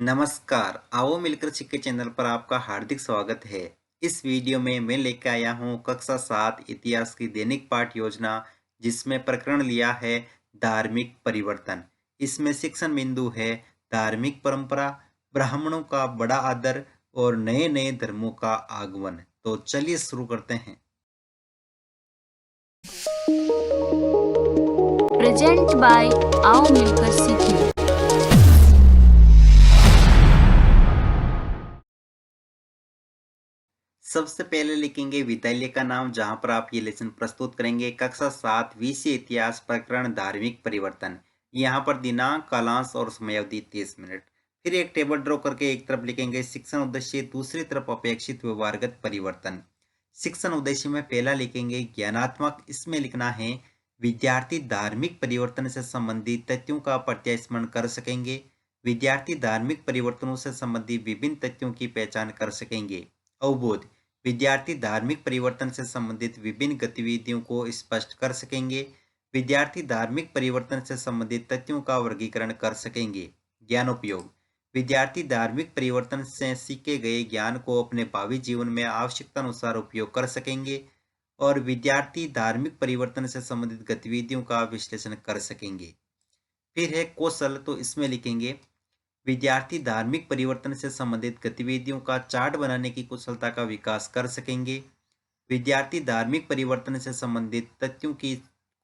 नमस्कार, आओ मिलकर सीखे चैनल पर आपका हार्दिक स्वागत है। इस वीडियो में मैं लेकर आया हूँ कक्षा 7 इतिहास की दैनिक पाठ योजना, जिसमें प्रकरण लिया है धार्मिक परिवर्तन। इसमें शिक्षण बिंदु है धार्मिक परंपरा, ब्राह्मणों का बड़ा आदर और नए नए धर्मों का आगमन। तो चलिए शुरू करते हैं। प्रेजेंट बाय आओ मिलकर सीखें। सबसे पहले लिखेंगे विद्यालय का नाम, जहां पर आप ये लेसन प्रस्तुत करेंगे। कक्षा 7 विषय इतिहास, प्रकरण धार्मिक परिवर्तन। यहाँ पर दिनांक, कालांश और समयावधि 30 मिनट। फिर एक टेबल ड्रॉ करके एक तरफ लिखेंगे शिक्षण उद्देश्य, दूसरी तरफ अपेक्षित व्यवहारगत परिवर्तन। शिक्षण उद्देश्य में पहला लिखेंगे ज्ञानात्मक। इसमें लिखना है विद्यार्थी धार्मिक परिवर्तन से संबंधित तथ्यों का प्रत्यास्मरण कर सकेंगे। विद्यार्थी धार्मिक परिवर्तनों से संबंधित विभिन्न तथ्यों की पहचान कर सकेंगे। अवबोध, विद्यार्थी धार्मिक परिवर्तन से संबंधित विभिन्न गतिविधियों को स्पष्ट कर सकेंगे। विद्यार्थी धार्मिक परिवर्तन से संबंधित तथ्यों का वर्गीकरण कर सकेंगे। ज्ञानोपयोग, विद्यार्थी धार्मिक परिवर्तन से सीखे गए ज्ञान को अपने भावी जीवन में आवश्यकता अनुसार उपयोग कर सकेंगे। और विद्यार्थी धार्मिक परिवर्तन से संबंधित गतिविधियों का विश्लेषण कर सकेंगे। फिर है कौशल, तो इसमें लिखेंगे विद्यार्थी धार्मिक परिवर्तन से संबंधित गतिविधियों का चार्ट बनाने की कुशलता का विकास कर सकेंगे। विद्यार्थी धार्मिक परिवर्तन से संबंधित तथ्यों की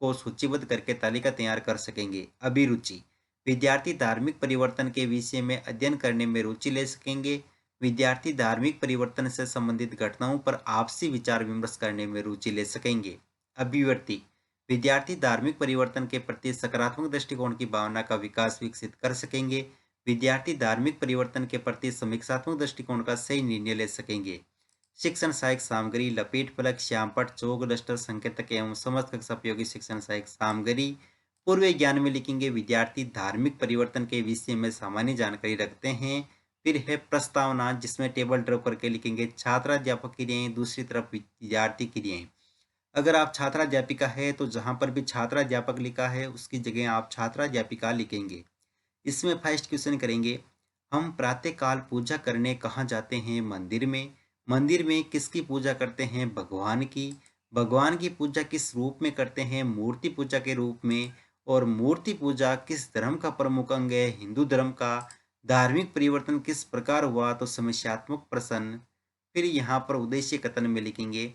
को सूचीबद्ध करके तालिका तैयार कर सकेंगे। अभिरुचि, विद्यार्थी धार्मिक परिवर्तन के विषय में अध्ययन करने में रुचि ले सकेंगे। विद्यार्थी धार्मिक परिवर्तन से संबंधित घटनाओं पर आपसी विचार विमर्श करने में रुचि ले सकेंगे। अभिव्यक्ति, विद्यार्थी धार्मिक परिवर्तन के प्रति सकारात्मक दृष्टिकोण की भावना का विकास विकसित कर सकेंगे। विद्यार्थी धार्मिक परिवर्तन के प्रति समीक्षात्मक दृष्टिकोण का सही निर्णय ले सकेंगे। शिक्षण सहायक सामग्री, लपेट फलक, श्यामपट्ट, चौक, डस्टर, संकेतक एवं समस्त कक्षा उपयोगी शिक्षण सहायक सामग्री। पूर्व ज्ञान में लिखेंगे विद्यार्थी धार्मिक परिवर्तन के विषय में सामान्य जानकारी रखते हैं। फिर है प्रस्तावना, जिसमें टेबल ड्रॉ करके लिखेंगे छात्राध्यापक क्रियाएं, दूसरी तरफ विद्यार्थी क्रियाएं। अगर आप छात्राध्यापिका है तो जहां पर भी छात्राध्यापक लिखा है उसकी जगह आप छात्राध्यापिका लिखेंगे। इसमें फर्स्ट क्वेश्चन करेंगे, हम प्रातःकाल पूजा करने कहाँ जाते हैं? मंदिर में। मंदिर में किसकी पूजा करते हैं? भगवान की। भगवान की पूजा किस रूप में करते हैं? मूर्ति पूजा के रूप में। और मूर्ति पूजा किस धर्म का प्रमुख अंग है? हिंदू धर्म का। धार्मिक परिवर्तन किस प्रकार हुआ? तो समस्यात्मक प्रश्न। फिर यहाँ पर उद्देश्य कथन में लिखेंगे,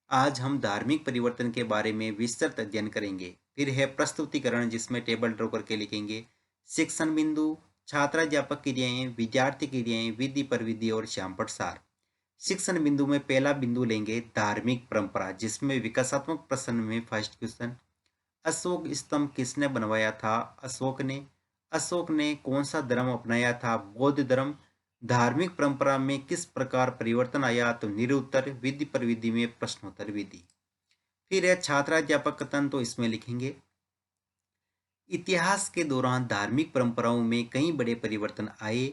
आज हम धार्मिक परिवर्तन के बारे में विस्तृत अध्ययन करेंगे। फिर है प्रस्तुतिकरण, जिसमें टेबल ड्रॉ करके लिखेंगे शिक्षण बिंदु, छात्राध्यापक क्रियाएं, विद्यार्थी क्रियाएं, विधि परविधि और श्यामपट्ट सार। शिक्षण बिंदु में पहला बिंदु लेंगे धार्मिक परंपरा, जिसमें विकासात्मक प्रश्न में फर्स्ट क्वेश्चन, अशोक स्तंभ किसने बनवाया था? अशोक ने। अशोक ने कौन सा धर्म अपनाया था? बौद्ध धर्म। धार्मिक परंपरा में किस प्रकार परिवर्तन आया? तो निरुत्तर। विधि परविधि में प्रश्नोत्तर विधि। फिर है छात्राध्यापक कथन, तो इसमें लिखेंगे इतिहास के दौरान धार्मिक परंपराओं में कई बड़े परिवर्तन आए।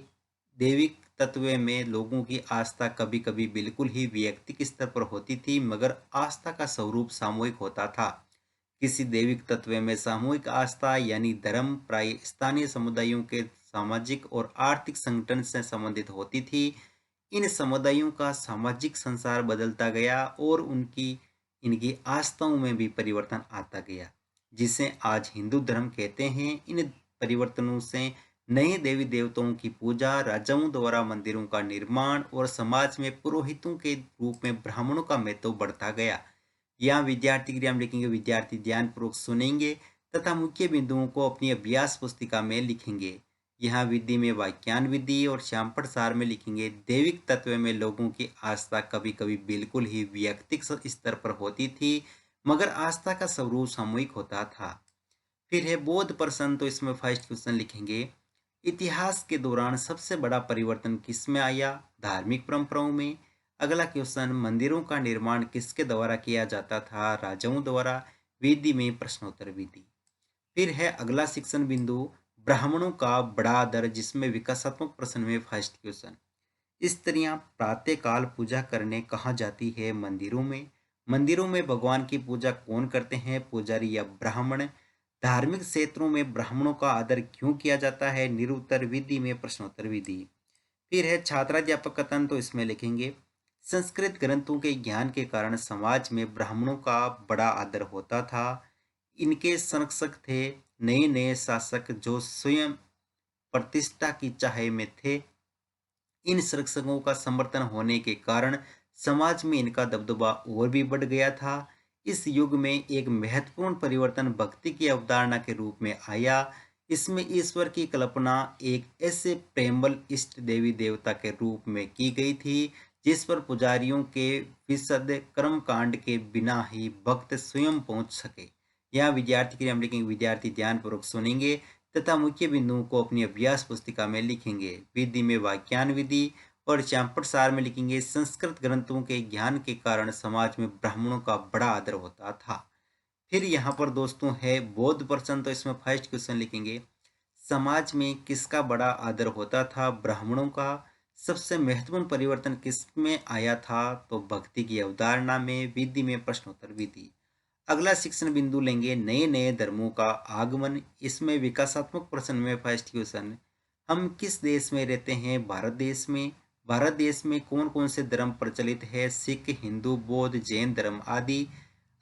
दैविक तत्व में लोगों की आस्था कभी कभी बिल्कुल ही वैयक्तिक स्तर पर होती थी, मगर आस्था का स्वरूप सामूहिक होता था। किसी दैविक तत्व में सामूहिक आस्था यानी धर्म प्राय स्थानीय समुदायों के सामाजिक और आर्थिक संगठन से संबंधित होती थी। इन समुदायों का सामाजिक संसार बदलता गया और उनकी इनकी आस्थाओं में भी परिवर्तन आता गया, जिसे आज हिंदू धर्म कहते हैं। इन परिवर्तनों से नए देवी देवताओं की पूजा, राजाओं द्वारा मंदिरों का निर्माण और समाज में पुरोहितों के रूप में ब्राह्मणों का महत्व बढ़ता गया। यहाँ विद्यार्थी क्रिया में लिखेंगे विद्यार्थी ध्यानपूर्वक सुनेंगे तथा मुख्य बिंदुओं को अपनी अभ्यास पुस्तिका में लिखेंगे। यहाँ विधि में वाक्यान विधि और श्यामपट्ट सार में लिखेंगे दैविक तत्व में लोगों की आस्था कभी कभी बिल्कुल ही वैयक्तिक स्तर पर होती थी, मगर आस्था का स्वरूप सामूहिक होता था। फिर है बौद्ध प्रश्न, तो इसमें फर्स्ट क्वेश्चन लिखेंगे इतिहास के दौरान सबसे बड़ा परिवर्तन किसमें आया? धार्मिक परंपराओं में। अगला क्वेश्चन, मंदिरों का निर्माण किसके द्वारा किया जाता था? राजाओं द्वारा। विधि में प्रश्नोत्तर विधि। फिर है अगला शिक्षण बिंदु ब्राह्मणों का बड़ा आदर, जिसमें विकासात्मक प्रश्न में फर्स्ट क्वेश्चन, स्त्रियां प्रातःकाल पूजा करने कहाँ जाती है? मंदिरों में। मंदिरों में भगवान की पूजा कौन करते हैं? पुजारी या ब्राह्मण। धार्मिक क्षेत्रों में ब्राह्मणों का आदर क्यों किया जाता है, निरुत्तर विधि में प्रश्नोत्तर विधि। फिर है छात्राध्यापक कथन, तो इसमें लिखेंगे संस्कृत ग्रंथों के ज्ञान के कारण समाज में ब्राह्मणों का बड़ा आदर होता था। इनके संरक्षक थे नए नए शासक जो स्वयं प्रतिष्ठा की चाह में थे। इन संरक्षकों का समर्थन होने के कारण समाज में इनका दबदबा और भी बढ़ गया था। इस युग में एक महत्वपूर्ण परिवर्तन भक्ति की अवधारणा के रूप में आया। इसमें ईश्वर की कल्पना एक ऐसे प्रेमबल इष्ट देवी देवता के रूप में की गई थी जिस पर पुजारियों के विशद कर्म कांड के बिना ही भक्त स्वयं पहुंच सके। यहाँ विद्यार्थी के लिए हम लिखेंगे, विद्यार्थी ध्यानपूर्वक सुनेंगे तथा मुख्य बिंदुओं को अपनी अभ्यास पुस्तिका में लिखेंगे। विधि में वाक्यान विधि और चैंपट सार में लिखेंगे संस्कृत ग्रंथों के ज्ञान के कारण समाज में ब्राह्मणों का बड़ा आदर होता था। फिर यहाँ पर दोस्तों है बौद्ध प्रश्न, तो इसमें फर्स्ट क्वेश्चन लिखेंगे समाज में किसका बड़ा आदर होता था, ब्राह्मणों का। सबसे महत्वपूर्ण परिवर्तन किस में आया था, तो भक्ति की अवधारणा में। विधि में प्रश्नोत्तर विधि। अगला शिक्षण बिंदु लेंगे नए नए धर्मों का आगमन। इसमें विकासात्मक प्रश्न में फर्स्ट क्वेश्चन, हम किस देश में रहते हैं, भारत देश में। भारत देश में कौन कौन से धर्म प्रचलित है, सिख, हिंदू, बौद्ध, जैन धर्म आदि।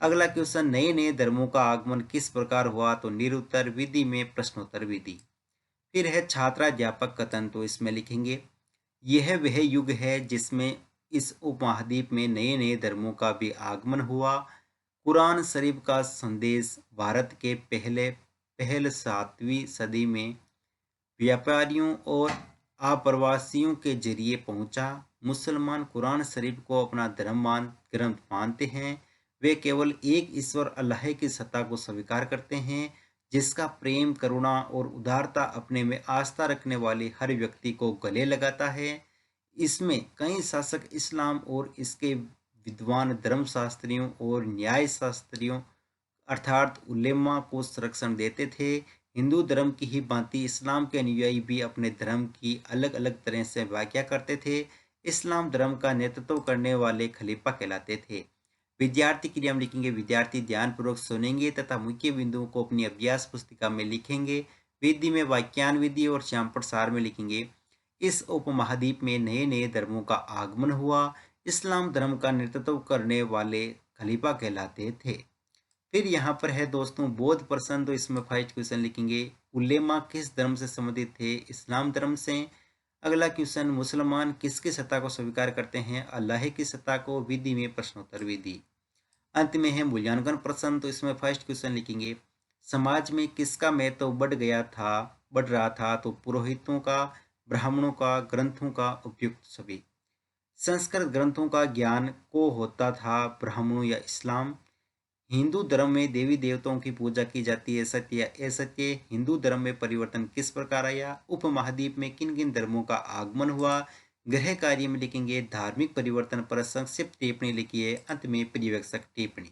अगला क्वेश्चन, नए नए धर्मों का आगमन किस प्रकार हुआ, तो निरुत्तर विधि में प्रश्नोत्तर विधि। फिर है छात्राध्यापक कथन, तो इसमें लिखेंगे यह वह युग है जिसमें इस उपमहाद्वीप में नए नए धर्मों का भी आगमन हुआ। कुरान शरीफ का संदेश भारत के पहल 7वीं सदी में व्यापारियों और आप्रवासियों के जरिए पहुंचा। मुसलमान कुरान शरीफ को अपना ग्रंथ मानते हैं। वे केवल एक ईश्वर अल्लाह की सत्ता को स्वीकार करते हैं जिसका प्रेम, करुणा और उदारता अपने में आस्था रखने वाले हर व्यक्ति को गले लगाता है। इसमें कई शासक इस्लाम और इसके विद्वान धर्मशास्त्रियों और न्याय शास्त्रियों अर्थात उलेमा को संरक्षण देते थे। हिंदू धर्म की ही भांति इस्लाम के अनुयायी भी अपने धर्म की अलग अलग तरह से व्याख्या करते थे। इस्लाम धर्म का नेतृत्व करने वाले खलीफा कहलाते थे। विद्यार्थी के लिए हम लिखेंगे, विद्यार्थी ध्यानपूर्वक सुनेंगे तथा मुख्य बिंदुओं को अपनी अभ्यास पुस्तिका में लिखेंगे। विधि में वाक्यान विधि और चैंपट सार में लिखेंगे इस उपमहाद्वीप में नए नए धर्मों का आगमन हुआ। इस्लाम धर्म का नेतृत्व करने वाले खलीफा कहलाते थे। फिर यहाँ पर है दोस्तों बौद्ध प्रश्न, तो इसमें फर्स्ट क्वेश्चन लिखेंगे उलेमा किस धर्म से संबंधित थे, इस्लाम धर्म से। अगला क्वेश्चन, मुसलमान किसकी सत्ता को स्वीकार करते हैं, अल्लाह की सत्ता को। विधि में प्रश्नोत्तर विधि। अंत में है मूल्यांकन प्रश्न, तो इसमें फर्स्ट क्वेश्चन लिखेंगे समाज में किसका महत्व बढ़ रहा था, तो पुरोहितों का, ब्राह्मणों का, ग्रंथों का, उपयुक्त सभी। संस्कृत ग्रंथों का ज्ञान को होता था, ब्राह्मणों या इस्लाम। हिंदू धर्म में देवी देवताओं की पूजा की जाती है, सत्य या असत्य। हिंदू धर्म में परिवर्तन किस प्रकार आया, उपमहाद्वीप में किन किन धर्मों का आगमन हुआ। गृह कार्य में लिखेंगे धार्मिक परिवर्तन पर संक्षिप्त टिप्पणी लिखिए। अंत में पर्यवेक्षक टिप्पणी।